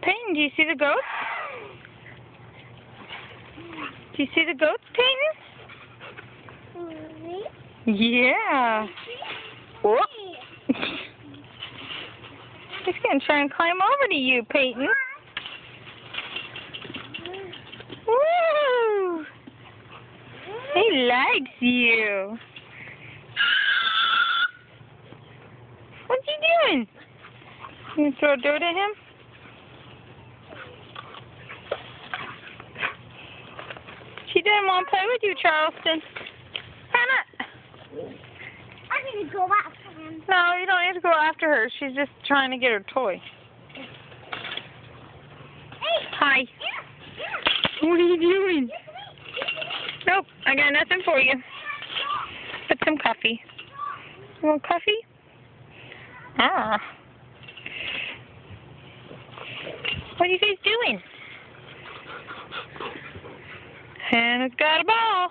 Peyton, do you see the goats? Do you see the goats, Peyton? Yeah. Whoop. He's going to try and climb over to you, Peyton. Woo! He likes you. What's he doing? You gonna throw dirt at him? She didn't want to play with you, Charleston. Hannah! I need to go after him. No, you don't need to go after her. She's just trying to get her toy. Hey! Hi. What are you doing? Nope, I got nothing for you. Put some coffee. You want coffee? Ah. What are you guys doing? Hannah's got a ball.